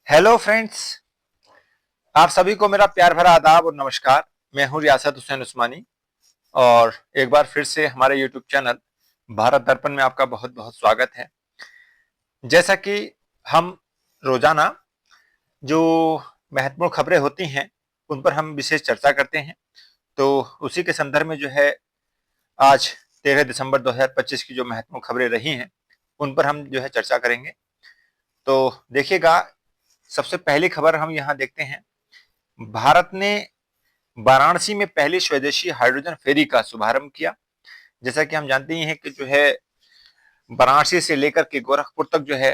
Hello friends. आप सभी को मेरा प्यार भरा आदाब और नमस्कार। मैं हूं रियासत हुसैन उस्मानी और एक बार फिर से हमारे यूट्यूब चैनल भारत दर्पण में आपका बहुत बहुत स्वागत है। जैसा कि हम रोजाना जो महत्वपूर्ण खबरें होती हैं उन पर हम विशेष चर्चा करते हैं, तो उसी के संदर्भ में जो है आज 13 दिसंबर 2025 की जो महत्वपूर्ण खबरें रही हैं उन पर हम जो है चर्चा करेंगे। तो देखिएगा, सबसे पहली खबर हम यहाँ देखते हैं। भारत ने वाराणसी में पहली स्वदेशी हाइड्रोजन फेरी का शुभारंभ किया। जैसा कि हम जानते ही हैं कि जो है वाराणसी से लेकर के गोरखपुर तक जो है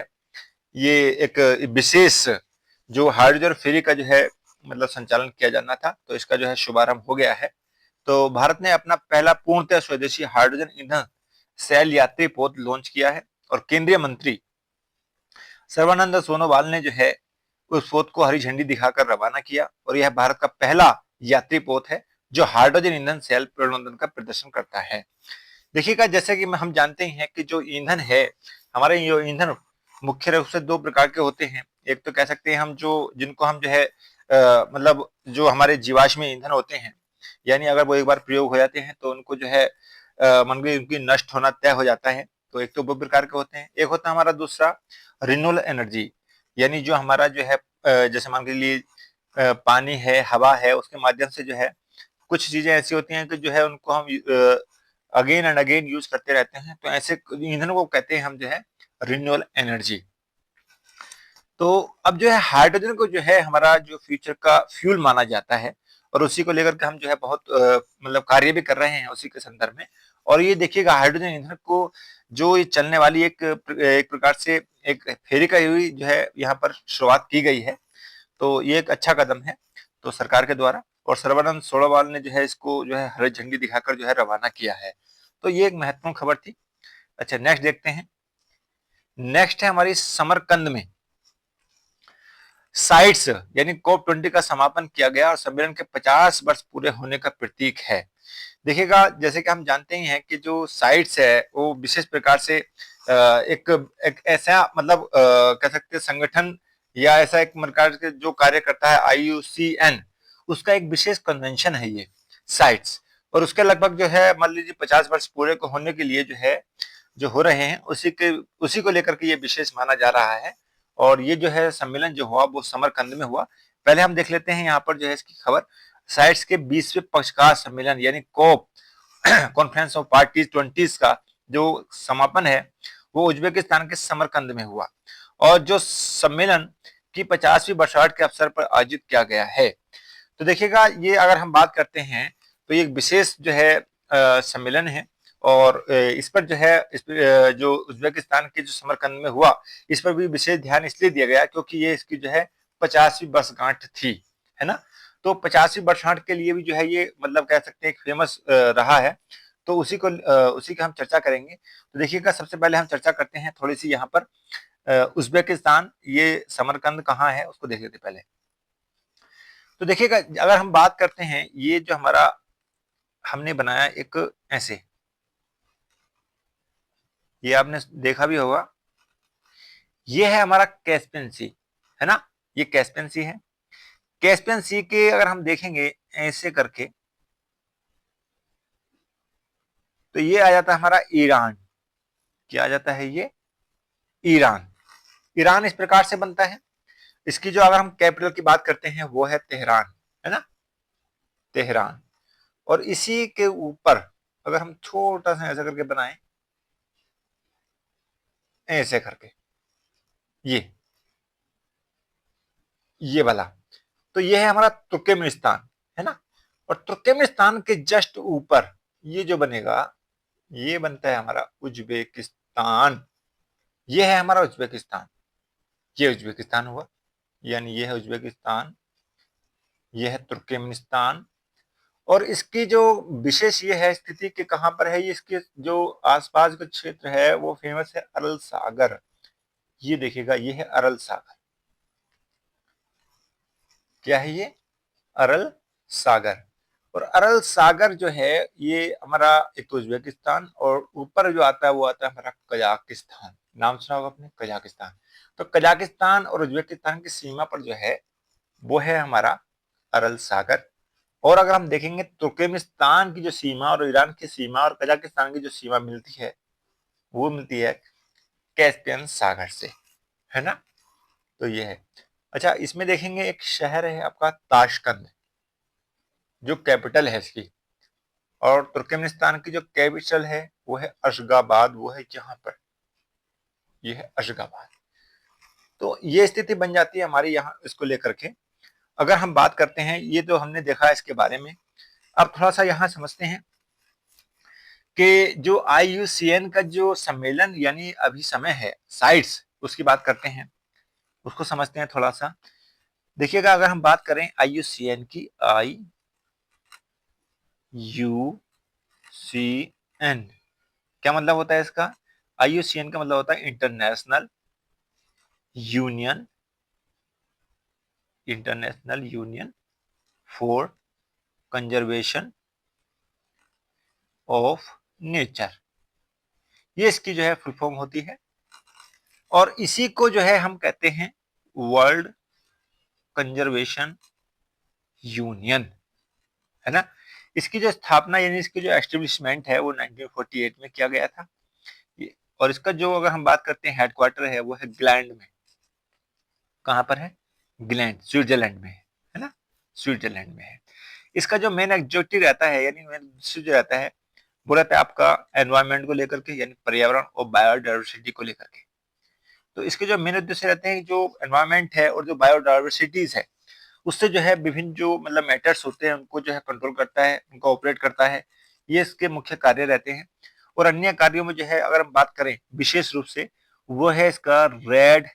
ये एक विशेष जो हाइड्रोजन फेरी का जो है मतलब संचालन किया जाना था, तो इसका जो है शुभारंभ हो गया है। तो भारत ने अपना पहला पूर्णतः स्वदेशी हाइड्रोजन ईंधन सैल यात्री पोत लॉन्च किया है और केंद्रीय मंत्री सर्बानंद सोनोवाल ने जो है उस पोत को हरी झंडी दिखाकर रवाना किया और यह भारत का पहला यात्री पोत है जो हाइड्रोजन ईंधन सेल प्रबंधन का प्रदर्शन करता है। देखिएगा, जैसे कि हम जानते हैं कि जो ईंधन है, हमारे ये ईंधन मुख्य रूप से दो प्रकार के होते हैं। एक तो कह सकते हैं हम जो जिनको हम जो है मतलब जो हमारे जीवाश्म ईंधन होते हैं, यानी अगर वो एक बार प्रयोग हो जाते हैं तो उनको जो है मान लीजिए उनकी नष्ट होना तय हो जाता है। तो एक तो दो प्रकार के होते हैं। एक होता है हमारा दूसरा रिन्यूएबल एनर्जी, यानी जो हमारा जो है जैसे मान के लिए पानी है, हवा है, उसके माध्यम से जो है कुछ चीजें ऐसी होती हैं कि जो है उनको हम अगेन एंड अगेन यूज करते रहते हैं, तो ऐसे ईंधन को कहते हैं हम जो है रिन्यूएबल एनर्जी। तो अब जो है हाइड्रोजन को जो है हमारा जो फ्यूचर का फ्यूल माना जाता है और उसी को लेकर के हम जो है बहुत मतलब कार्य भी कर रहे हैं उसी के संदर्भ में। और ये देखिएगा, हाइड्रोजन ईंधन को जो ये चलने वाली एक प्रकार से एक फेरी का हुई जो है यहाँ पर शुरुआत की गई है। तो ये एक अच्छा कदम है तो सरकार के द्वारा, और सर्बानंद सोनोवाल ने जो है इसको जो है हरी झंडी दिखाकर जो है रवाना किया है। तो ये एक महत्वपूर्ण खबर थी। अच्छा, नेक्स्ट देखते हैं। नेक्स्ट है हमारी समरकंद में साइट्स यानी COP20 का समापन किया गया और सम्मेलन के 50 वर्ष पूरे होने का प्रतीक है। देखिएगा, जैसे कि हम जानते ही हैं कि जो साइट्स है वो विशेष प्रकार से एक एक ऐसा मतलब कह सकते हैं संगठन या ऐसा एक प्रकार के जो कार्य करता है IUCN, उसका एक विशेष कन्वेंशन है ये साइट्स। और उसके लगभग जो है मान लीजिए 50 वर्ष पूरे को होने के लिए जो है जो हो रहे हैं उसी को लेकर के ये विशेष माना जा रहा है। और ये जो है सम्मेलन जो हुआ वो समरकंद में हुआ। पहले हम देख लेते हैं यहाँ पर जो है इसकी खबर। साइट्स के 20वें पक्षकार सम्मेलन यानी कोप कॉन्फ्रेंस ऑफ पार्टीज 20 का जो समापन है वो उज्बेकिस्तान के समरकंद में हुआ और जो सम्मेलन की 50वीं वर्षगांठ के अवसर पर आयोजित किया गया है। तो देखिएगा, ये अगर हम बात करते हैं तो ये एक विशेष जो है सम्मेलन है और इस पर जो है जो उज्बेकिस्तान के जो समरकंद में हुआ इस पर भी विशेष ध्यान इसलिए दिया गया क्योंकि ये इसकी जो है 50वीं वर्षगांठ थी, है ना। तो 50वीं वर्षगांठ के लिए भी जो है ये मतलब कह सकते हैं एक फेमस रहा है। तो उसी की हम चर्चा करेंगे। तो देखिएगा, सबसे पहले हम चर्चा करते हैं थोड़ी सी यहाँ पर उज्बेकिस्तान, ये समरकंद कहाँ है उसको देख लेते पहले। तो देखिएगा, अगर हम बात करते हैं ये जो हमारा हमने बनाया एक ऐसे, ये आपने देखा भी होगा, ये है हमारा कैस्पियन सी, है ना। ये कैस्पियन सी है। कैस्पियन सी के अगर हम देखेंगे ऐसे करके तो ये आ जाता है हमारा ईरान। क्या आ जाता है ये? ईरान। ईरान इस प्रकार से बनता है। इसकी जो अगर हम कैपिटल की बात करते हैं वो है तेहरान, है ना, तेहरान। और इसी के ऊपर अगर हम छोटा सा ऐसा करके बनाएं ऐसे करके ये ये वाला, तो ये है हमारा तुर्कमेनिस्तान, है ना। और तुर्कमेनिस्तान के जस्ट ऊपर ये जो बनेगा ये बनता है हमारा उज्बेकिस्तान। ये है हमारा उज्बेकिस्तान। ये उज्बेकिस्तान हुआ, यानी ये है उज्बेकिस्तान, ये है तुर्कमेनिस्तान। और इसकी जो विशेष ये है स्थिति कि कहां पर है ये, इसके जो आसपास का क्षेत्र है वो फेमस है अरल सागर। ये देखिएगा, ये है अरल सागर। क्या है ये? अरल सागर। और अरल सागर जो है ये हमारा एक तो उज्बेकिस्तान, और ऊपर जो आता है वो आता है हमारा कजाकिस्तान। नाम सुना होगा आपने, कजाकिस्तान। तो कजाकिस्तान और उज्बेकिस्तान की सीमा पर जो है वो है हमारा अरल सागर। और अगर हम देखेंगे तुर्कमेनिस्तान की जो सीमा और ईरान की सीमा और कजाकिस्तान की जो सीमा मिलती है वो मिलती है कैस्पियन सागर से, है ना। तो ये है। अच्छा, इसमें देखेंगे एक शहर है आपका ताशकंद, जो कैपिटल है इसकी। और तुर्कमेनिस्तान की जो कैपिटल है वो है अशगाबाद, वो है यहाँ पर, ये है अशगाबाद। तो ये स्थिति बन जाती है हमारी यहाँ इसको लेकर के। अगर हम बात करते हैं, ये तो हमने देखा है इसके बारे में। अब थोड़ा सा यहाँ समझते हैं कि जो IUCN का जो सम्मेलन यानी अभी समय है साइट्स, उसकी बात करते हैं, उसको समझते हैं थोड़ा सा। देखिएगा, अगर हम बात करें IUCN की, IUCN क्या मतलब होता है इसका? IUCN का मतलब होता है international union, international union for conservation of nature. ये इसकी जो है फुल फॉर्म होती है। और इसी को जो है हम कहते हैं वर्ल्ड कंजर्वेशन यूनियन, है ना। इसकी जो स्थापना यानी इसकी जो एस्टेब्लिशमेंट है वो 1948 में किया गया था। और इसका जो अगर हम बात करते हैं हेडक्वार्टर है वो है ग्लैंड में। कहाँ पर है? ग्लैंड, स्विट्जरलैंड में है ना, स्विट्जरलैंड में है। इसका जो मेन ऑब्जेक्टिव रहता है यानी मेन उद्देश्य जो रहता है वो रहता है आपका एनवायरनमेंट को लेकर के, यानी पर्यावरण और बायोडाइवर्सिटी को लेकर के। तो इसके जो मेन उद्देश्य रहते हैं, जो एनवायरनमेंट है और जो बायोडाइवर्सिटीज है उससे जो है विभिन्न जो मतलब मैटर्स होते हैं उनको जो है कंट्रोल करता है, उनको ऑपरेट करता है। ये इसके मुख्य कार्य रहते हैं। और अन्य कार्यों में जो है अगर हम बात करें विशेष रूप से, वो है इसका रेड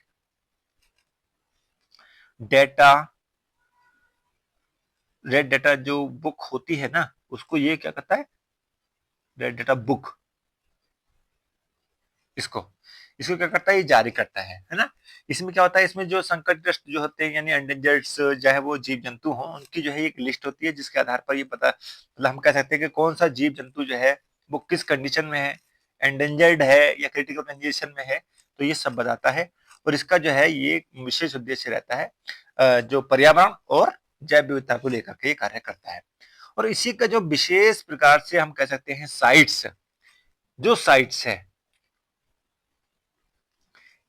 डेटा। रेड डेटा जो बुक होती है ना, उसको ये क्या करता है? रेड डेटा बुक, इसको इसको क्या करता है? ये जारी करता है ना। इसमें क्या होता है, इसमें जो संकटग्रस्त जो होते हैं यानी एंडेंजर्ड, चाहे वो जीव जंतु हो, उनकी जो है एक लिस्ट होती है जिसके आधार पर ये पता मतलब हम कह सकते हैं कि कौन सा जीव जंतु जो है वो किस कंडीशन में है, एंडेंजर्ड है या क्रिटिकल कंडीशन में है, तो ये सब बताता है। और इसका जो है ये विशेष उद्देश्य रहता है जो पर्यावरण और जैव विविधता को लेकर के कार्य करता है। और इसी का जो विशेष प्रकार से हम कह सकते हैं साइट्स, जो साइट्स है,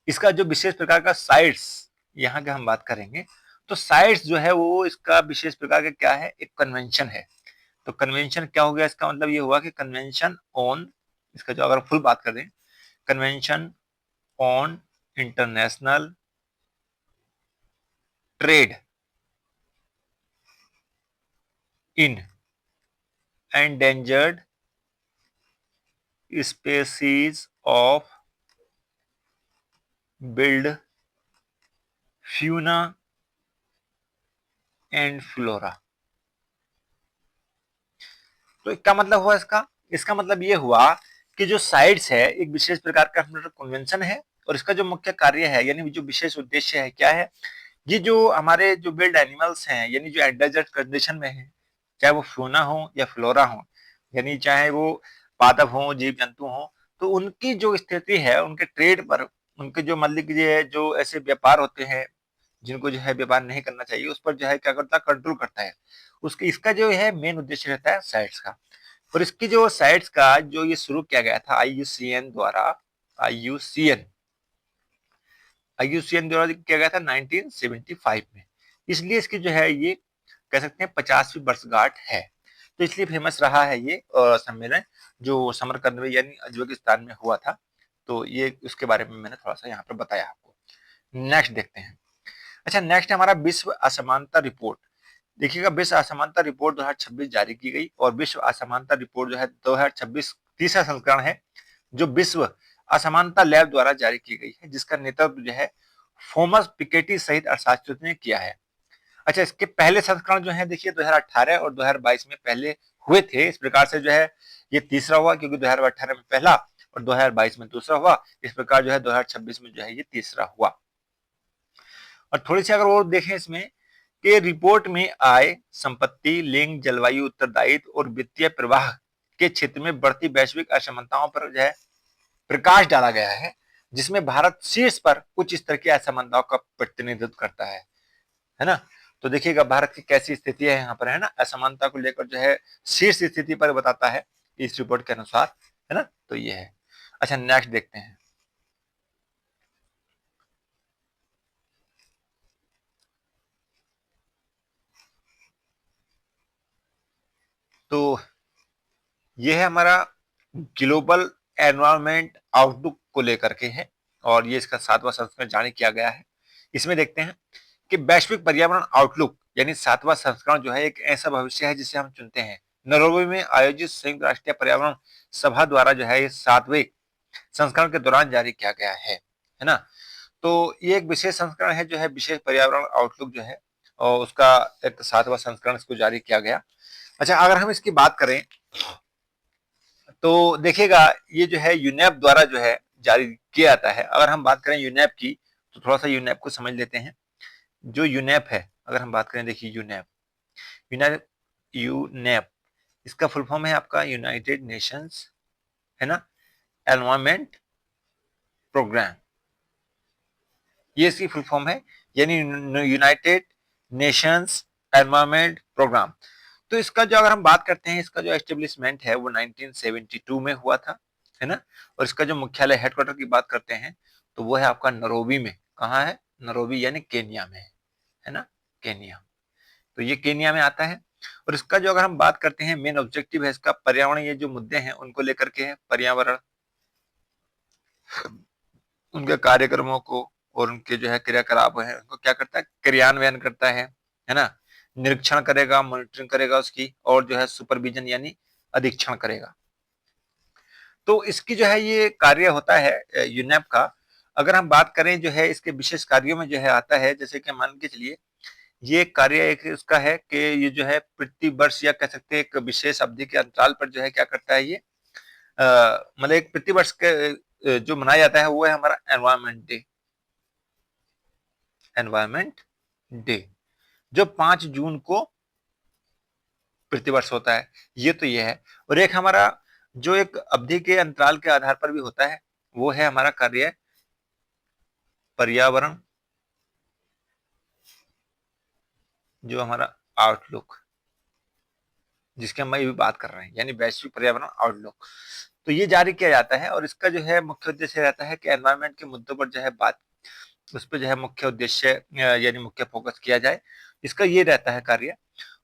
इसका जो विशेष प्रकार का साइट्स यहाँ के हम बात करेंगे, तो साइट्स जो है वो इसका विशेष प्रकार का क्या है? एक कन्वेंशन है। तो कन्वेंशन क्या हो गया? इसका मतलब ये हुआ कि कन्वेंशन ऑन, इसका जो अगर फुल बात करें, convention on international trade in endangered species of build fauna and flora. तो क्या मतलब हुआ इसका? इसका मतलब ये हुआ कि जो साइट्स है एक विशेष प्रकार का कन्वेंशन है, और इसका जो मुख्य कार्य है यानी जो विशेष उद्देश्य है क्या है, ये जो हमारे जो बिल्ड एनिमल्स हैं यानी जो एंडेंजर्ड कंडीशन में है, चाहे वो फ्लोना हो या फ्लोरा हो, यानी चाहे वो पादप हो, जीव जंतु हो, तो उनकी जो स्थिति है उनके ट्रेड पर, उनके जो मतलब कि जो ऐसे व्यापार होते हैं जिनको जो है व्यापार नहीं करना चाहिए, उस पर जो है क्या करता है? कंट्रोल करता है। उसके इसका जो है मेन उद्देश्य रहता है साइट्स का। और इसकी जो साइट्स का जो ये शुरू किया गया था IUCN द्वारा, IUCN IUCN द्वारा किया गया था 1975 में। इसलिए इसकी जो है ये कह सकते हैं 50वीं वर्षगांठ है। तो इसलिए फेमस रहा है ये सम्मेलन जो समरकंद में यानी उज्बेकिस्तान में हुआ था। तो ये उसके बारे में मैंने थोड़ा सा यहाँ पर बताया आपको। नेक्स्ट देखते हैं। अच्छा, नेक्स्ट है हमारा विश्व असमानता रिपोर्ट। देखिएगा, विश्व असमानता रिपोर्ट 2026 जारी की गई, और विश्व असमानता रिपोर्ट जो है 2026 तीसरा संस्करण है जो विश्व असमानता लैब द्वारा जारी की गई है, जिसका नेतृत्व जो है थॉमस पिकेटी सहित अर्थशास्त्रियों ने किया है। अच्छा, इसके पहले संस्करण जो है देखिए 2018 और 2022 में पहले हुए थे। इस प्रकार से जो है ये तीसरा हुआ, क्योंकि 2018 में पहला और 2022 में दूसरा हुआ। इस प्रकार जो है 2026 में जो है ये तीसरा हुआ। और थोड़ी सी अगर और देखें इसमें कि रिपोर्ट में आय, संपत्ति, लिंग, जलवायु उत्तरदायित्व और वित्तीय प्रवाह के क्षेत्र में बढ़ती वैश्विक असमानताओं पर जो है प्रकाश डाला गया है, जिसमें भारत शीर्ष पर उच्च स्तर की असमानताओं का प्रतिनिधित्व करता है ना। तो देखिएगा भारत की कैसी स्थिति है यहाँ पर, है ना, असमानता को लेकर जो है शीर्ष स्थिति पर बताता है इस रिपोर्ट के अनुसार, है ना। तो ये है। अच्छा, नेक्स्ट देखते हैं। तो ये है हमारा ग्लोबल एनवायरनमेंट आउटलुक को लेकर के है, और ये इसका 7वां संस्करण जारी किया गया है। इसमें देखते हैं कि वैश्विक पर्यावरण आउटलुक यानी 7वां संस्करण जो है एक ऐसा भविष्य है जिसे हम चुनते हैं। नैरोबी में आयोजित संयुक्त राष्ट्रीय पर्यावरण सभा द्वारा जो है ये 7वें संस्करण के दौरान जारी किया गया है ना। तो ये एक विशेष संस्करण है जो है विशेष पर्यावरण आउटलुक जो है, और उसका एक 7वां संस्करण इसको जारी किया गया। अच्छा, अगर हम इसकी बात करें तो देखिएगा ये जो है यूनेप द्वारा जो है जारी किया जाता है। अगर हम बात करें यूनेप की तो थोड़ा सा यूनेप को समझ लेते हैं। जो यूनेप है, अगर हम बात करें, देखिए यूनेप यूनाइटेड यूनेप इसका फुल फॉर्म है आपका यूनाइटेड नेशंस, है ना, एनवायरमेंट प्रोग्राम। ये इसकी फुल फॉर्म है, यानी यूनाइटेड नेशंस एनवायरमेंट प्रोग्राम। तो इसका जो अगर हम बात करते हैं, इसका जो एस्टेब्लिशमेंट है वो 1972 में हुआ था, है ना। और इसका जो मुख्यालय हेडक्वार्टर की बात करते हैं तो वो है आपका नैरोबी में। कहाँ है? नैरोबी यानी केन्या में, है ना, केन्या। तो ये केन्या में आता है। और इसका जो अगर हम बात करते हैं मेन ऑब्जेक्टिव है इसका पर्यावरण, ये जो मुद्दे हैं उनको लेकर के है। पर्यावरण, उनके कार्यक्रमों को और उनके जो है क्रियाकलाप है उनको क्या करता है, क्रियान्वयन करता है ना। निरीक्षण करेगा, मॉनिटरिंग करेगा उसकी, और जो है सुपरविजन यानी अधीक्षण करेगा। तो इसकी जो है ये कार्य होता है यूनेप का। अगर हम बात करें जो है इसके विशेष कार्यों में जो है आता है, जैसे कि मान के चलिए ये कार्य एक इसका है कि ये जो है प्रति वर्ष या कह सकते हैं एक विशेष अवधि के अंतराल पर जो है क्या करता है, ये मतलब एक प्रति वर्ष के जो मनाया जाता है वो है हमारा एनवायरमेंट डे। एनवायरमेंट डे जो 5 जून को प्रतिवर्ष होता है। ये तो ये है। और एक हमारा जो एक अवधि के अंतराल के आधार पर भी होता है वो है हमारा कार्य पर्यावरण, जो हमारा आउटलुक, जिसके हम अभी बात कर रहे हैं, यानी वैश्विक पर्यावरण आउटलुक। तो ये जारी किया जाता है और इसका जो है मुख्य उद्देश्य रहता है कि एनवायरमेंट के मुद्दों पर जो है बात, उस पर जो है मुख्य उद्देश्य यानी मुख्य फोकस किया जाए, इसका ये रहता है कार्य।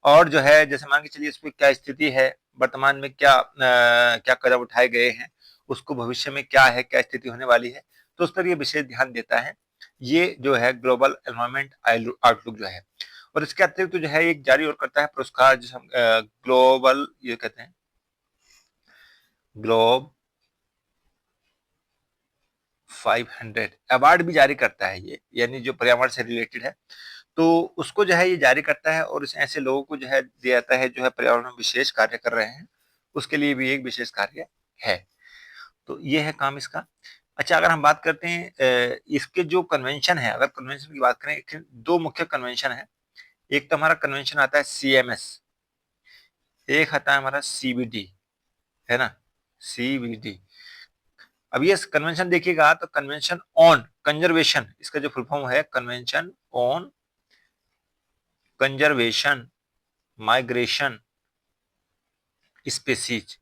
और जो है जैसे मान के चलिए इस पर क्या स्थिति है, वर्तमान में क्या कदम उठाए गए हैं, उसको भविष्य में क्या है, क्या स्थिति होने वाली है, तो उस पर ये विशेष ध्यान देता है। ये जो है ग्लोबल एनवायरमेंट आउटलुक जो है। और इसके अतिरिक्त तो जो है एक जारी और करता है पुरस्कार, जिसे हम ग्लोबल ये कहते हैं, ग्लोब 500 अवार्ड भी जारी करता है ये, यानी जो पर्यावरण से रिलेटेड है तो उसको जो है ये जारी करता है। और ऐसे लोगों को जो है दिया जाता है जो है पर्यावरण में विशेष कार्य कर रहे हैं, उसके लिए भी एक विशेष कार्य है। तो ये है काम इसका। अच्छा, अगर हम बात करते हैं इसके जो कन्वेंशन है, अगर कन्वेंशन की बात करें, दो मुख्य कन्वेंशन है। एक तो हमारा कन्वेंशन आता है CMS, एक आता है हमारा CBD, है ना, CBD। अब ये कन्वेंशन देखिएगा तो कन्वेंशन ऑन कंजर्वेशन, इसका जो फुल फॉर्म है convention on conservation migration species,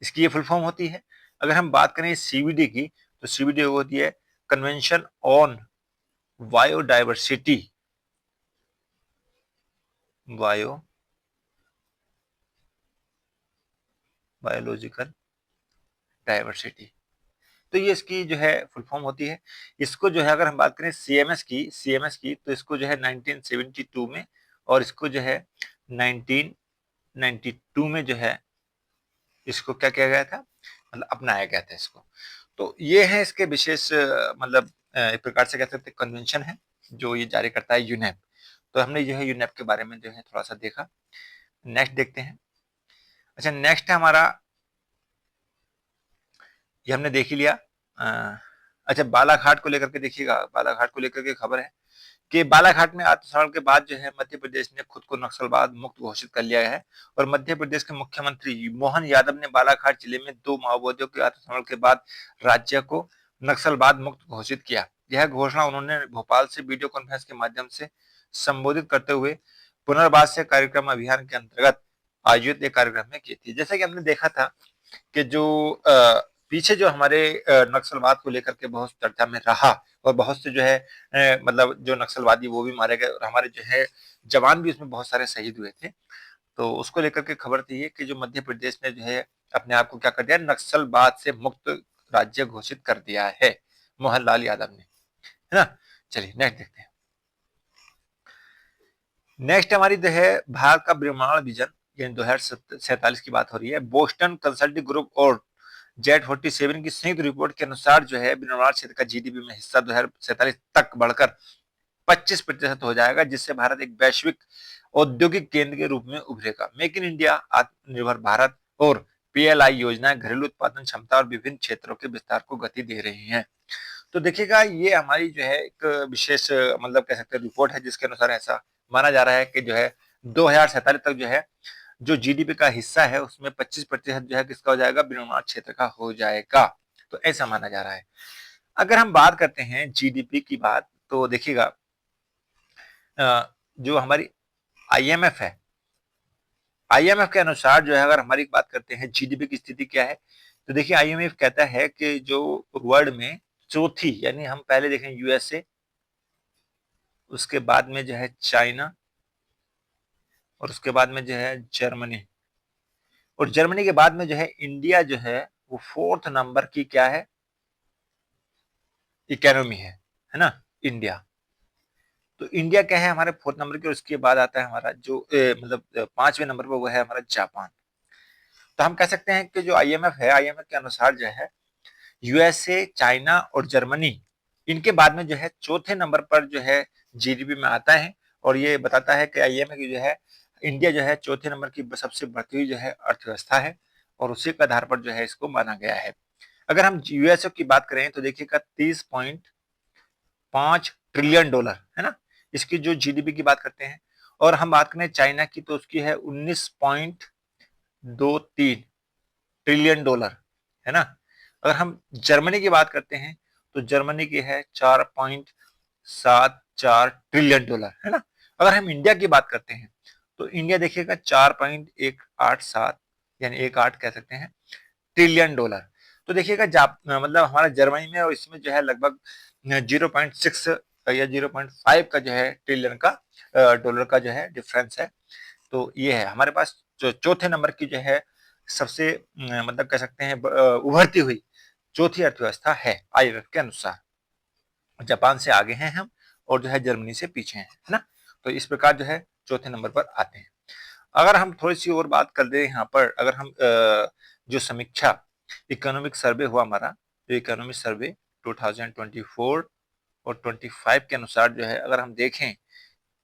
इसकी ये फुल फॉर्म होती है। अगर हम बात करें CBD की तो CBD होती है convention on biodiversity, biological diversity. तो ये इसकी जो है फुल फॉर्म होती है। इसको जो है अगर हम बात करें CMS की तो इसको जो है 1972 में, और इसको जो है 1992 में जो है इसको क्या किया गया था, मतलब अपनाया गया था इसको। तो ये है इसके विशेष मतलब एक प्रकार से कह सकते हैं कन्वेंशन है जो ये जारी करता है यूनेप। तो हमने जो है यूनेप के बारे में जो है थोड़ा सा देखा। नेक्स्ट देखते हैं। अच्छा, नेक्स्ट है हमारा, ये हमने देख ही लिया। अच्छा, बालाघाट को लेकर के देखिएगा, बालाघाट को लेकर के खबर है कि बालाघाट में आत्मसमर्पण के बाद जो है मध्य प्रदेश ने खुद को नक्सलवाद मुक्त घोषित कर लिया है और मध्य प्रदेश के मुख्यमंत्री मोहन यादव ने बालाघाट जिले में 2 माओवादियों के आत्मसमर्पण के बाद राज्य को नक्सलवाद मुक्त घोषित किया। यह घोषणा उन्होंने भोपाल से वीडियो कॉन्फ्रेंस के माध्यम से संबोधित करते हुए पुनर्वास कार्यक्रम अभियान के अंतर्गत आयोजित एक कार्यक्रम में की थी। जैसा कि हमने देखा था कि जो पीछे जो हमारे नक्सलवाद को लेकर के बहुत चर्चा में रहा और बहुत से जो है मतलब जो नक्सलवादी वो भी मारे गए और हमारे जो है जवान भी उसमें बहुत सारे शहीद हुए थे। तो उसको लेकर के खबर थी ये कि जो मध्य प्रदेश ने जो है अपने आप को क्या कर दिया, नक्सलवाद से मुक्त राज्य घोषित कर दिया है मोहनलाल यादव ने, है ना। चलिए नेक्स्ट देखते हैं। नेक्स्ट हमारी जो है भारत का ब्रह्मांड विजन, यानी 2047 की बात हो रही है। बोस्टन कंसल्टिंग ग्रुप और Z47 की संयुक्त रिपोर्ट के अनुसार जो है निर्माण क्षेत्र का जीडीपी में हिस्सा 2047 तक बढ़कर 25% हो जाएगा, जिससे भारत एक वैश्विक औद्योगिक केंद्र के रूप में उभरेगा। मेक इन इंडिया, आत्मनिर्भर भारत और PLI योजनाएं घरेलू उत्पादन क्षमता और विभिन्न क्षेत्रों के विस्तार को गति दे रही हैं। तो देखिएगा ये हमारी जो है एक विशेष मतलब कह सकते हैं रिपोर्ट है, जिसके अनुसार ऐसा माना जा रहा है कि जो है 2047 तक जो है जो जीडीपी का हिस्सा है उसमें 25% जो है किसका हो जाएगा, विनिर्माण क्षेत्र का हो जाएगा। तो ऐसा माना जा रहा है। अगर हम बात करते हैं जीडीपी की बात, तो देखिएगा जो हमारी IMF है, IMF के अनुसार जो है अगर हमारी बात करते हैं जीडीपी की स्थिति क्या है, तो देखिए IMF कहता है कि जो वर्ल्ड में चौथी, यानी हम पहले देखें USA, उसके बाद में जो है चाइना और उसके बाद में जो है जर्मनी, और जर्मनी के बाद में जो है इंडिया जो है वो 4th नंबर की क्या है, इकोनॉमी है ना इंडिया। तो इंडिया क्या है हमारे 4th नंबर के, उसके बाद आता है हमारा जो मतलब 5वें नंबर पर वो है हमारा जापान। तो हम कह सकते हैं कि जो IMF है, IMF के अनुसार जो है USA, चाइना और जर्मनी, इनके बाद में जो है चौथे नंबर पर जो है जीडीपी में आता है। और ये बताता है कि IMF की जो है इंडिया जो है चौथे नंबर की सबसे बढ़ती हुई जो है अर्थव्यवस्था है और उसी के आधार पर जो है इसको माना गया है। अगर हम यूएसए की बात करें तो देखिएगा 30.5 ट्रिलियन डॉलर है ना, इसकी जो जीडीपी की बात करते हैं। और हम बात करें चाइना की तो उसकी है 19.23 ट्रिलियन डॉलर, है ना। अगर हम जर्मनी की बात करते हैं तो जर्मनी की है 4.74 ट्रिलियन डॉलर, है ना। अगर हम इंडिया की बात करते हैं तो इंडिया देखिएगा 4.187 यानी 18 कह सकते हैं ट्रिलियन डॉलर। तो देखिएगा मतलब हमारा जर्मनी में और इसमें जो है लगभग 0.6 या 0.5 का जो है ट्रिलियन का डॉलर का जो है डिफरेंस है। तो ये है हमारे पास जो चौथे नंबर की जो है सबसे मतलब कह सकते हैं उभरती हुई चौथी अर्थव्यवस्था है IMF के अनुसार। जापान से आगे हैं हम और जो है जर्मनी से पीछे हैं, है ना। तो इस प्रकार जो है चौथे नंबर पर आते हैं। अगर हम थोड़ी सी और बात कर दे यहाँ पर, अगर हम जो समीक्षा इकोनॉमिक सर्वे हुआ हमारा, जो इकोनॉमिक सर्वे 2024 और 25 के अनुसार जो है अगर हम देखें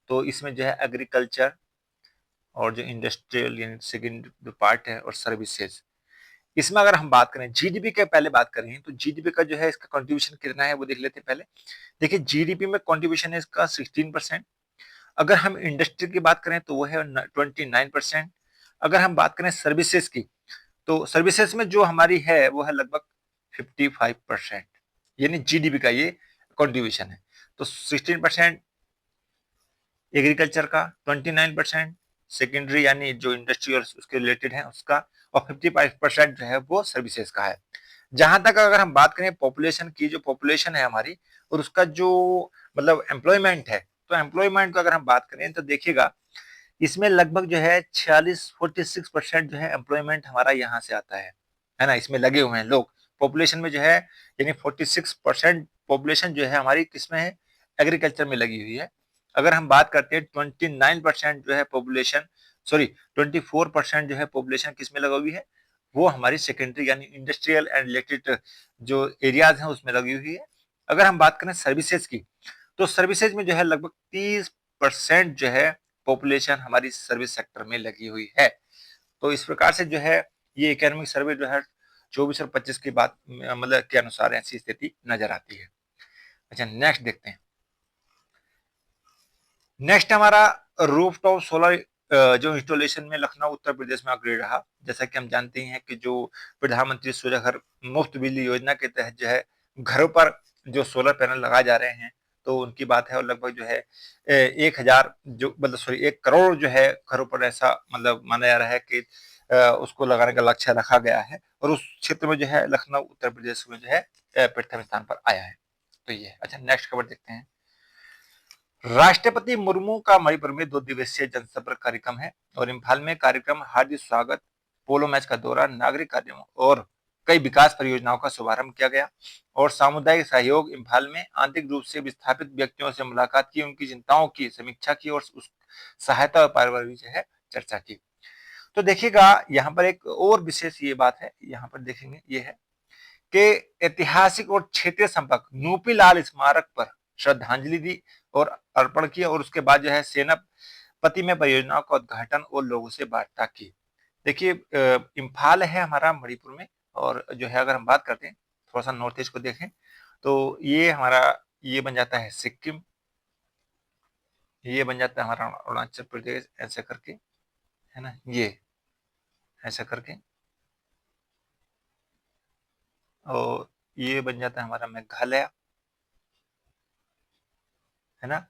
तो इसमें जो है एग्रीकल्चर और जो इंडस्ट्रियल यानी सेकंड जो पार्ट है और सर्विसेज, इसमें अगर हम बात करें जीडीपी के पहले बात करें तो जीडीपी का जो है इसका कंट्रीब्यूशन कितना है वो देख लेते हैं पहले। देखिए जीडीपी में कंट्रीब्यूशन है इसका 16%। अगर हम इंडस्ट्री की बात करें तो वो है 29%। अगर हम बात करें सर्विसेज की तो सर्विसेज में जो हमारी है वो है लगभग 55%, यानी जीडीपी का ये कंट्रीब्यूशन है। तो 16% एग्रीकल्चर का, 29% सेकेंडरी यानी जो इंडस्ट्री और उसके रिलेटेड है उसका, और 55% जो है वो सर्विसेज का है। जहां तक अगर हम बात करें पॉपुलेशन की, जो पॉपुलेशन है हमारी और उसका जो मतलब एम्प्लॉयमेंट है, तो एम्प्लॉयमेंट को अगर हम बात करें तो देखिएगा इसमें लगभग जो है 46 जो है एम्प्लॉयमेंट हमारा यहाँ से आता है ना, इसमें लगे हुए हैं लोग। पॉपुलेशन में जो है यानी 46% पॉपुलेशन जो है हमारी किसमें है, एग्रीकल्चर में लगी हुई है। अगर हम बात करते हैं 29% जो है पॉपुलेशन, सॉरी 24% जो है पॉपुलेशन किसमें लगी हुई है, वो हमारी सेकेंडरी यानी इंडस्ट्रियल एंड रिलेटेड जो एरियाज हैं उसमें लगी हुई है। अगर हम बात करें सर्विसेज की तो सर्विसेज में जो है लगभग 30% जो है पॉपुलेशन हमारी सर्विस सेक्टर में लगी हुई है। तो इस प्रकार से जो है ये इकोनॉमिक सर्वे जो है 24 और 25 की बात मतलब के अनुसार ऐसी स्थिति नजर आती है। अच्छा नेक्स्ट देखते हैं। नेक्स्ट हमारा रूफटॉप सोलर जो इंस्टॉलेशन में लखनऊ उत्तर प्रदेश में अग्रणी रहा। जैसा कि हम जानते हैं कि जो प्रधानमंत्री सूर्य घर मुफ्त बिजली योजना के तहत जो है घरों पर जो सोलर पैनल लगाए जा रहे हैं, तो उनकी बात है, और लगभग जो है 1,000 जो मतलब सॉरी 1 करोड़ जो है घरों पर ऐसा मतलब माना जा रहा है कि उसको लगाने का लक्ष्य रखा गया है, और उस क्षेत्र में जो है लखनऊ उत्तर प्रदेश में जो है प्रथम स्थान पर आया है। तो ये अच्छा, नेक्स्ट खबर देखते हैं। राष्ट्रपति मुर्मू का मणिपुर में 2 दिवसीय जनसंपर्क कार्यक्रम है, और इम्फाल में कार्यक्रम हार्दिक स्वागत, पोलो मैच का दौरा, नागरिक कार्यों और कई विकास परियोजनाओं का शुभारंभ किया गया, और सामुदायिक सहयोग इम्फाल में आंतरिक रूप से विस्थापित व्यक्तियों से मुलाकात की, उनकी चिंताओं की समीक्षा की और उस सहायता उपाय पर भी जो है चर्चा की। तो देखिएगा यहाँ पर एक और विशेष ये बात है, यहाँ पर देखेंगे ये है के ऐतिहासिक और क्षेत्रीय संपर्क नूपीलाल स्मारक पर श्रद्धांजलि दी और अर्पण किया, और उसके बाद जो है सेनापति में परियोजनाओं का उद्घाटन और लोगों से वार्ता की। देखिए इम्फाल है हमारा मणिपुर में, और जो है अगर हम बात करते हैं थोड़ा सा नॉर्थ ईस्ट को देखें, तो ये हमारा ये बन जाता है सिक्किम, ये बन जाता है हमारा अरुणाचल प्रदेश, ऐसे करके है ना, ये ऐसा करके, और ये बन जाता है हमारा मेघालय, है ना,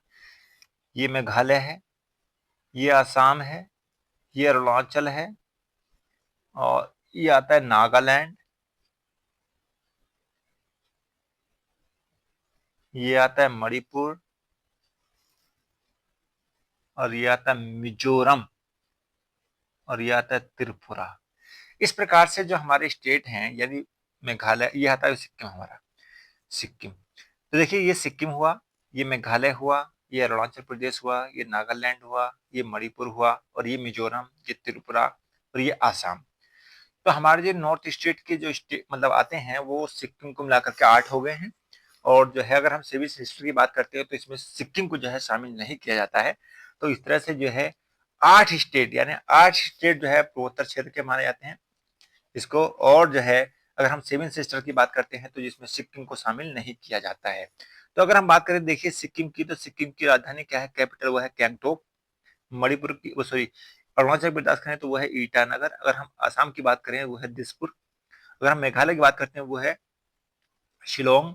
ये मेघालय है, ये असम है, ये अरुणाचल है, और ये आता है नागालैंड, ये आता है मणिपुर, और ये आता है मिजोरम, और ये आता है त्रिपुरा। इस प्रकार से जो हमारे स्टेट हैं, यानी मेघालय, ये आता है सिक्किम हमारा, सिक्किम। तो देखिए ये सिक्किम हुआ, ये मेघालय हुआ, ये अरुणाचल प्रदेश हुआ, ये नागालैंड हुआ, ये मणिपुर हुआ, और ये मिजोरम, ये त्रिपुरा, और ये आसाम। तो हमारे जो नॉर्थ स्टेट के जो स्टेट मतलब आते हैं, वो सिक्किम को मिलाकर के 8 हो गए हैं। और जो है अगर हम सिविल हिस्ट्री की बात करते हैं, तो इसमें सिक्किम को जो है शामिल नहीं किया जाता है। तो इस तरह से जो है 8 स्टेट, यानी 8 स्टेट जो है पूर्वोत्तर क्षेत्र के माने जाते हैं इसको। और जो है अगर हम सेवन सिस्टर की बात करते हैं, तो जिसमें सिक्किम को शामिल नहीं किया जाता है। तो अगर हम बात करें देखिए सिक्किम की, तो सिक्किम की राजधानी क्या है, कैपिटल वो है गैंगटोक। मणिपुर की वो सॉरी अरुणाचल प्रदेश करें तो वो है ईटानगर। अगर हम असम की बात करें वो है दिसपुर। अगर हम मेघालय की बात करते हैं वो है शिलोंग।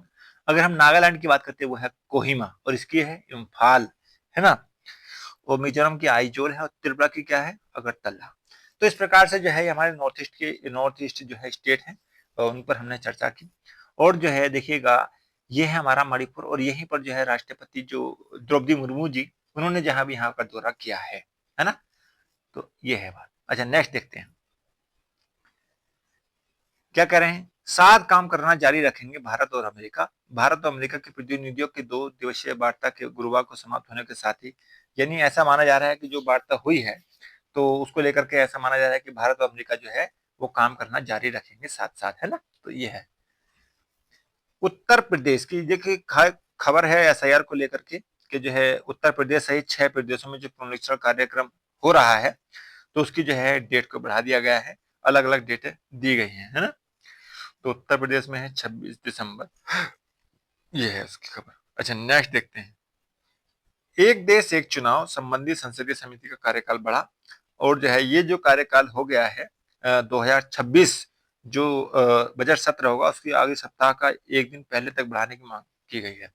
अगर हम नागालैंड की बात करते हैं वो है कोहिमा, और इसकी है इम्फाल, है ना। और मिजोरम की आइजोल है, और त्रिपुरा की क्या है, अगरतला। तो इस प्रकार से जो है हमारे नॉर्थ ईस्ट जो है स्टेट है, उन पर हमने चर्चा की। और जो है देखिएगा ये है हमारा मणिपुर, और यहीं पर जो है राष्ट्रपति जो द्रौपदी मुर्मू जी, उन्होंने जहां भी यहाँ का दौरा किया है ना। तो ये है बात। अच्छा नेक्स्ट देखते हैं क्या कह रहे हैं। साथ काम करना जारी रखेंगे भारत और अमेरिका। भारत और अमेरिका के प्रतिनिधियों की 2 दिवसीय वार्ता के गुरुवार को समाप्त होने के साथ ही, यानी ऐसा माना जा रहा है कि जो वार्ता हुई है, तो उसको लेकर के ऐसा माना जा रहा है कि भारत और अमेरिका जो है वो काम करना जारी रखेंगे साथ साथ, है ना। तो ये है उत्तर प्रदेश की। देखिए खबर है एसआईआर को लेकर के कि जो है उत्तर प्रदेश सहित 6 प्रदेशों में जो पुनरीक्षण कार्यक्रम हो रहा है, तो उसकी जो है डेट को बढ़ा दिया गया है, अलग अलग डेटें दी गई हैं, है ना। तो उत्तर प्रदेश में है 26 दिसंबर, ये है उसकी खबर। अच्छा नेक्स्ट देखते हैं। एक देश एक चुनाव संबंधी संसदीय समिति का कार्यकाल बढ़ा, और जो है ये जो कार्यकाल हो गया है 2026 जो बजट सत्र होगा उसकी आगे सप्ताह का एक दिन पहले तक बढ़ाने की मांग की गई है।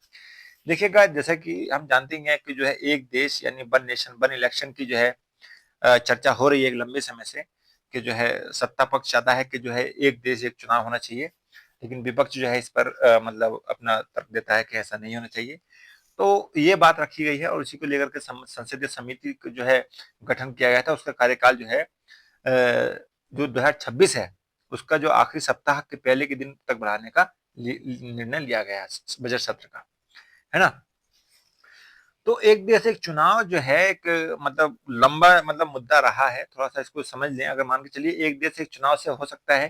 देखिएगा जैसा कि हम जानते हैं कि जो है एक देश यानी वन नेशन वन इलेक्शन की जो है चर्चा हो रही है एक लंबे समय से, कि जो है सत्ता पक्ष चाहता है कि जो है एक देश एक चुनाव होना चाहिए, लेकिन विपक्ष जो है इस पर मतलब अपना तर्क देता है कि ऐसा नहीं होना चाहिए। तो ये बात रखी गई है, और इसी को लेकर के संसदीय समिति को जो है गठन किया गया था। उसका कार्यकाल जो है जो 2026 है उसका जो आखिरी सप्ताह के पहले के दिन तक बढ़ाने का निर्णय लिया गया है बजट सत्र का, है ना। तो एक देश एक चुनाव जो है एक मतलब लंबा मतलब मुद्दा रहा है, थोड़ा सा इसको समझ लें। अगर मान के चलिए एक देश एक चुनाव से हो सकता है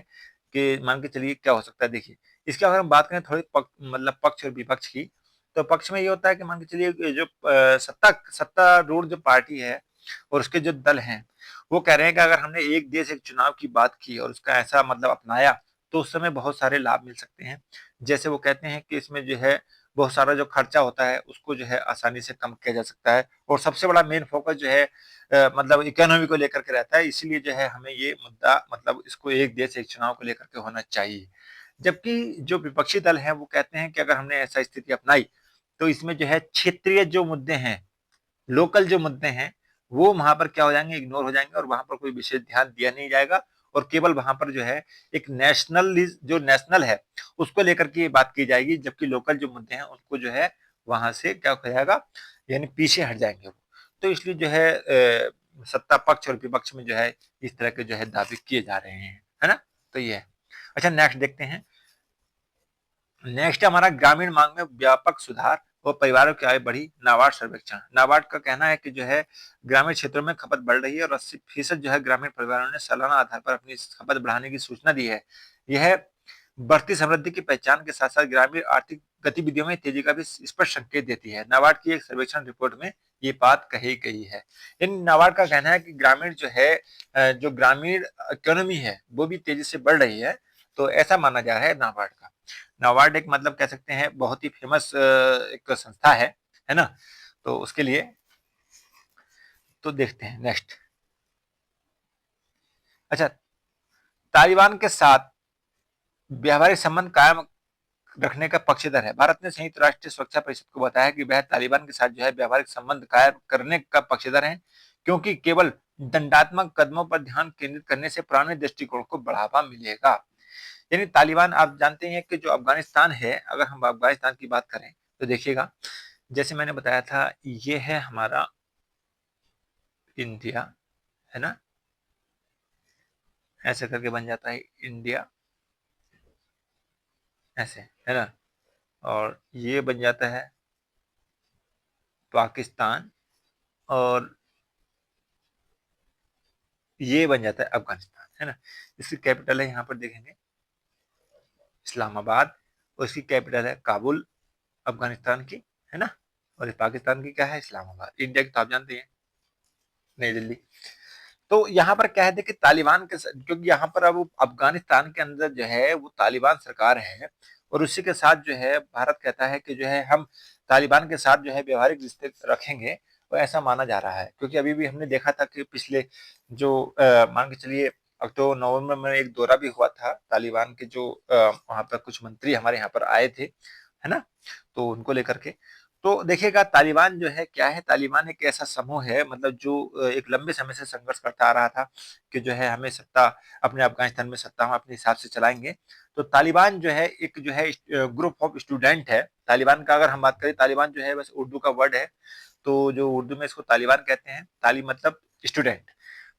कि मान के चलिए क्या हो सकता है, देखिए इसके अगर हम बात करें थोड़ी मतलब पक्ष और विपक्ष की, तो पक्ष में ये होता है कि मान के चलिए जो सत्तारूढ़ जो पार्टी है और उसके जो दल हैं, वो कह रहे हैं कि अगर हमने एक देश एक चुनाव की बात की और उसका ऐसा मतलब अपनाया, तो उस समय बहुत सारे लाभ मिल सकते हैं। जैसे वो कहते हैं कि इसमें जो है बहुत सारा जो खर्चा होता है उसको जो है आसानी से कम किया जा सकता है। और सबसे बड़ा मेन फोकस जो है मतलब इकोनॉमी को लेकर के रहता है, इसीलिए जो है हमें ये मुद्दा मतलब इसको एक देश एक चुनाव को लेकर के होना चाहिए। जबकि जो विपक्षी दल हैं वो कहते हैं कि अगर हमने ऐसा स्थिति अपनाई तो इसमें जो है क्षेत्रीय जो मुद्दे हैं, लोकल जो मुद्दे हैं, वो वहाँ पर क्या हो जाएंगे, इग्नोर हो जाएंगे और वहाँ पर कोई विशेष ध्यान दिया नहीं जाएगा और केवल वहाँ पर जो है एक जो नेशनल है उसको लेकर के बात की जाएगी, जबकि लोकल जो मुद्दे हैं उनको जो है वहाँ से क्या हो जाएगा, यानी पीछे हट जाएंगे वो। तो इसलिए जो है सत्ता पक्ष और विपक्ष में जो है इस तरह के जो है दावे किए जा रहे हैं, है ना। तो ये है। अच्छा, नेक्स्ट देखते हैं। नेक्स्ट हमारा ग्रामीण मांग में व्यापक सुधार और परिवारों की आय बढ़ी, नाबार्ड सर्वेक्षण। नाबार्ड का कहना है कि जो है ग्रामीण क्षेत्रों में खपत बढ़ रही है और 80% जो है ग्रामीण परिवारों ने सालाना आधार पर अपनी खपत बढ़ाने की सूचना दी है। यह बढ़ती समृद्धि की पहचान के साथ साथ ग्रामीण आर्थिक गतिविधियों में तेजी का भी स्पष्ट संकेत देती है। नाबार्ड की एक सर्वेक्षण रिपोर्ट में ये बात कही गई है। इन नाबार्ड का कहना है कि ग्रामीण जो है जो ग्रामीण इकोनॉमी है वो भी तेजी से बढ़ रही है। तो ऐसा माना जा रहा है नाबार्ड का। नाबार्ड एक मतलब कह सकते हैं बहुत ही फेमस एक संस्था है ना। तो उसके लिए तो देखते हैं नेक्स्ट। अच्छा, तालिबान के साथ व्यावहारिक संबंध कायम रखने का पक्षधर है। भारत ने संयुक्त राष्ट्र सुरक्षा परिषद को बताया कि वह तालिबान के साथ जो है व्यावहारिक संबंध कायम करने का पक्षधर है, क्योंकि केवल दंडात्मक कदमों पर ध्यान केंद्रित करने से पुराने दृष्टिकोण को बढ़ावा मिलेगा। यानी तालिबान, आप जानते हैं कि जो अफगानिस्तान है, अगर हम अफगानिस्तान की बात करें तो देखिएगा, जैसे मैंने बताया था ये है हमारा इंडिया, है ना, ऐसे करके बन जाता है इंडिया, ऐसे, है ना। और ये बन जाता है पाकिस्तान और ये बन जाता है अफगानिस्तान, है ना। इसकी कैपिटल है यहाँ पर देखेंगे इस्लामाबाद और इसकी कैपिटल है काबुल अफगानिस्तान की, है ना। और पाकिस्तान की क्या है, इस्लामाबाद। इंडिया की तो आप जानते हैं नई दिल्ली। तो यहाँ पर क्या है कि तालिबान के, क्योंकि यहाँ पर अब अफगानिस्तान के अंदर जो है वो तालिबान सरकार है और उसी के साथ जो है भारत कहता है कि जो है हम तालिबान के साथ जो है व्यवहारिक रिश्ते रखेंगे, तो ऐसा माना जा रहा है। क्योंकि अभी भी हमने देखा था कि पिछले जो मान के चलिए अक्टूबर नवंबर में एक दौरा भी हुआ था तालिबान के, जो वहाँ पर कुछ मंत्री हमारे यहाँ पर आए थे, है ना। तो उनको लेकर के तो देखिएगा तालिबान जो है क्या है, तालिबान एक ऐसा समूह है मतलब जो एक लंबे समय से संघर्ष करता आ रहा था कि जो है हमें सत्ता अपने अफगानिस्तान में सत्ता हम अपने हिसाब से चलाएंगे। तो तालिबान जो है एक जो है ग्रुप ऑफ स्टूडेंट है। तालिबान का अगर हम बात करें, तालिबान जो है बस उर्दू का वर्ड है, तो जो उर्दू में इसको तालिबान कहते हैं, ताली मतलब स्टूडेंट,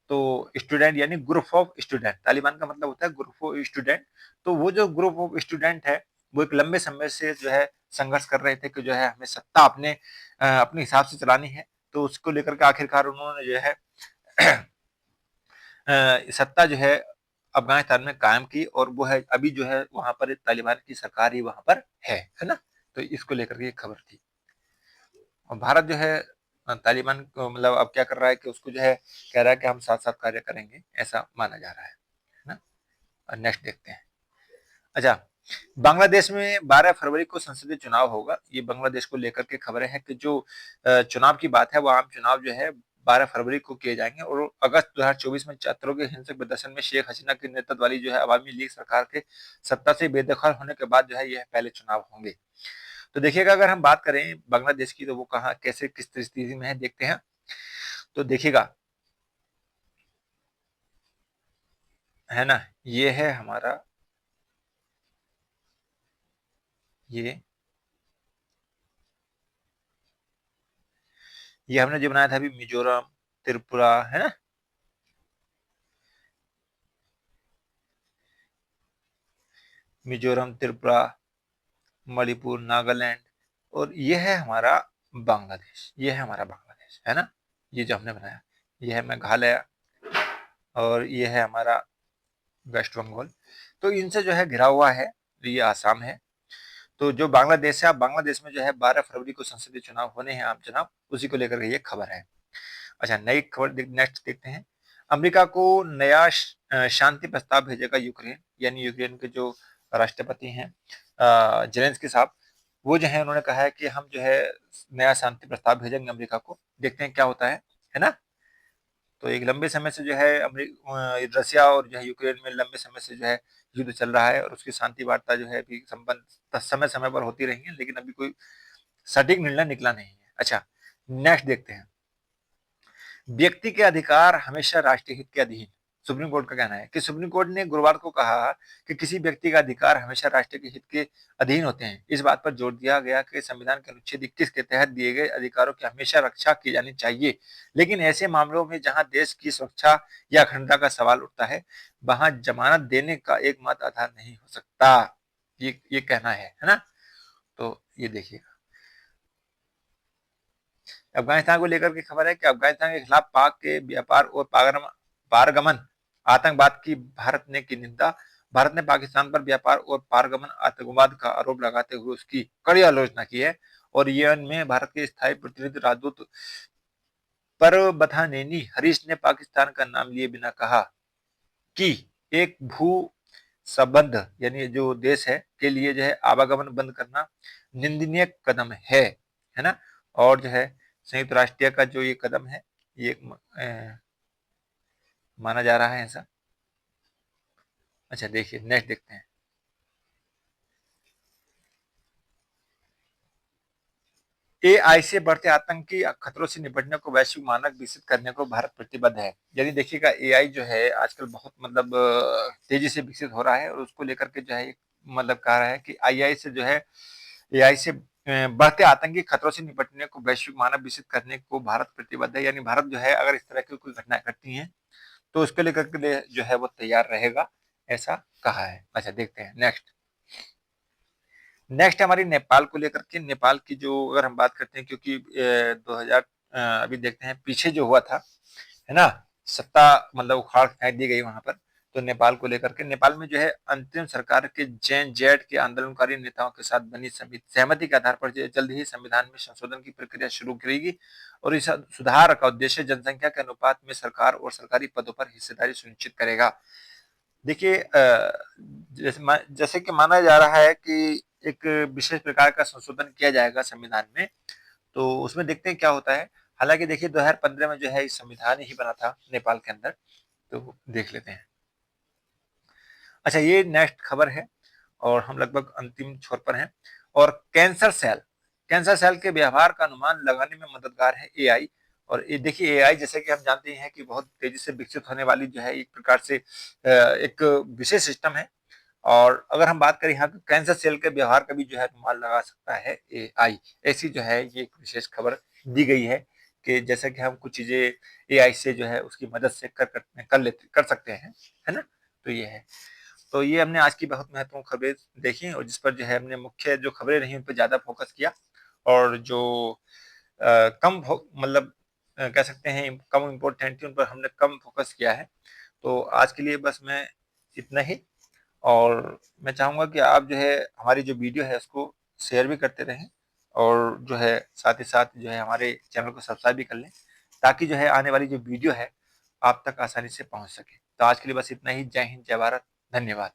तो स्टूडेंट यानी ग्रुप ऑफ स्टूडेंट, तालिबान का मतलब होता है ग्रुप ऑफ स्टूडेंट। तो वो जो ग्रुप ऑफ स्टूडेंट है वो एक लंबे समय से जो है संघर्ष कर रहे थे कि जो है हमें सत्ता अपने हिसाब से चलानी है। तो उसको लेकर के आखिरकार उन्होंने जो है सत्ता जो है अफगानिस्तान में कायम की और वो है अभी जो है वहां पर तालिबान की सरकार ही वहां पर है ना। तो इसको लेकर के खबर थी। और भारत जो है तालिबान को मतलब अब क्या कर रहा है कि उसको जो है कह रहा है कि हम साथ साथ कार्य करेंगे, ऐसा माना जा रहा है ना। और नेक्स्ट देखते हैं। अच्छा, बांग्लादेश में 12 फरवरी को संसदीय चुनाव होगा। ये बांग्लादेश को लेकर के खबरें हैं कि जो चुनाव की बात है वो आम चुनाव जो है 12 फरवरी को किए जाएंगे और अगस्त 2024 में छात्रों के हिंसक प्रदर्शन में शेख हसीना के नेतृत्व वाली जो है अवामी लीग सरकार के सत्ता से बेदखल होने के बाद जो है यह पहले चुनाव होंगे। तो देखिएगा अगर हम बात करें बांग्लादेश की तो वो कहाँ कैसे किस स्थिति में है देखते हैं। तो देखिएगा, है ना, ये है हमारा ये हमने जो बनाया था अभी मिजोरम, त्रिपुरा, है ना, मिजोरम, त्रिपुरा, मणिपुर, नागालैंड और ये है हमारा बांग्लादेश। ये है हमारा बांग्लादेश, है ना। ये जो हमने बनाया, ये है मेघालय और ये है हमारा वेस्ट बंगाल। तो इनसे जो है घिरा हुआ है, ये आसाम है। तो जो बांग्लादेश है, अब बांग्लादेश में जो है 12 फरवरी को संसदीय चुनाव होने हैं, आम चुनाव, उसी को लेकर के ये खबर है। अच्छा, नई खबर नेक्स्ट देखते हैं। अमेरिका को नया शांति प्रस्ताव भेजेगा यूक्रेन, यानी यूक्रेन के जो राष्ट्रपति हैं जेलेंस्की साहब, वो जो है उन्होंने कहा है कि हम जो है नया शांति प्रस्ताव भेजेंगे अमेरिका को, देखते हैं क्या होता है ना? तो एक लंबे समय से जो है रसिया और जो है यूक्रेन में लंबे समय से जो है युद्ध चल रहा है और उसकी शांति वार्ता जो है अभी संपन्न समय-समय पर होती रही है, लेकिन अभी कोई सटीक निर्णय निकला नहीं है। अच्छा, नेक्स्ट देखते हैं। व्यक्ति के अधिकार हमेशा राष्ट्रीय हित के अधीन। सुप्रीम कोर्ट का कहना है कि सुप्रीम कोर्ट ने गुरुवार को कहा कि किसी व्यक्ति का अधिकार हमेशा राष्ट्र के हित के अधीन होते हैं। इस बात पर जोर दिया गया कि संविधान के अनुच्छेद 21 के तहत दिए गए अधिकारों की हमेशा रक्षा की जानी चाहिए, लेकिन ऐसे मामलों में जहां देश की सुरक्षा या अखंडता का सवाल उठता है, वहां जमानत देने का एकमात्र आधार नहीं हो सकता। ये कहना है ना? तो ये देखिएगा। अफगानिस्तान को लेकर के खबर है कि अफगानिस्तान के खिलाफ पाक के व्यापार और पारगमन आतंकवाद की भारत ने की निंदा। भारत ने पाकिस्तान पर व्यापार और पारगमन आतंकवाद का आरोप लगाते हुए उसकी कड़ी आलोचना की है और यूएन में भारत के स्थायी प्रतिनिधि राजदूत परबथानेनी हरीश ने पाकिस्तान का नाम लिए बिना कहा कि एक भू संबंध यानी जो देश है के लिए जो है आवागमन बंद करना निंदनीय कदम है ना? और जो है संयुक्त राष्ट्र का जो ये कदम है ये माना जा रहा है ऐसा। अच्छा देखिए, नेक्स्ट देखते हैं। एआई से बढ़ते आतंकी खतरों से निपटने को वैश्विक मानक विकसित करने को भारत प्रतिबद्ध है। यानी देखिएगा, एआई जो है आजकल बहुत मतलब तेजी से विकसित हो रहा है और उसको लेकर के जो है मतलब कह रहा है कि आईआई से जो है एआई से बढ़ते आतंकी खतरों से निपटने को वैश्विक मानक विकसित करने को भारत प्रतिबद्ध है। यानी भारत जो है अगर इस तरह की कोई घटनाएं घटती हैं तो उसको लेकर के लिए जो है वो तैयार रहेगा, ऐसा कहा है। अच्छा देखते हैं नेक्स्ट। नेक्स्ट हमारी नेपाल को लेकर के। नेपाल की जो अगर हम बात करते हैं, क्योंकि 2000 अभी देखते हैं पीछे जो हुआ था, है ना? सत्ता मतलब उखाड़ फेंक दी गई वहां पर। तो नेपाल को लेकर के, नेपाल में जो है अंतरिम सरकार के जैन जेड के आंदोलनकारी नेताओं के साथ बनी सहमति के आधार पर जल्द ही संविधान में संशोधन की प्रक्रिया शुरू करेगी और इस सुधार का उद्देश्य जनसंख्या के अनुपात में सरकार और सरकारी पदों पर हिस्सेदारी सुनिश्चित करेगा। देखिए जैसे कि माना जा रहा है कि एक विशेष प्रकार का संशोधन किया जाएगा संविधान में, तो उसमें देखते हैं क्या होता है। हालांकि देखिए 2015 में जो है संविधान ही बना था नेपाल के अंदर, तो देख लेते हैं। अच्छा, ये नेक्स्ट खबर है और हम लगभग अंतिम छोर पर हैं। और कैंसर सेल के व्यवहार का अनुमान लगाने में मददगार है एआई। और ये देखिए, एआई जैसे कि हम जानते हैं कि बहुत तेजी से विकसित होने वाली जो है एक प्रकार से एक विशेष सिस्टम है। और अगर हम बात करें यहाँ तो कैंसर सेल के व्यवहार का भी जो है अनुमान लगा सकता है एआई। ऐसी जो है ये एक विशेष खबर दी गई है कि जैसे कि हम कुछ चीजें एआई से जो है उसकी मदद से कर सकते हैं, है ना? तो ये है। तो ये हमने आज की बहुत महत्वपूर्ण खबरें देखी और जिस पर जो है हमने मुख्य जो खबरें रही उन पर ज्यादा फोकस किया और जो मतलब कह सकते हैं कम इम्पोर्टेंट थी उन पर हमने कम फोकस किया है। तो आज के लिए बस मैं इतना ही। और मैं चाहूँगा कि आप जो है हमारी जो वीडियो है उसको शेयर भी करते रहें और जो है साथ ही साथ जो है हमारे चैनल को सब्सक्राइब भी कर लें, ताकि जो है आने वाली जो वीडियो है आप तक आसानी से पहुँच सके। तो आज के लिए बस इतना ही। जय हिंद, जय भारत, धन्यवाद।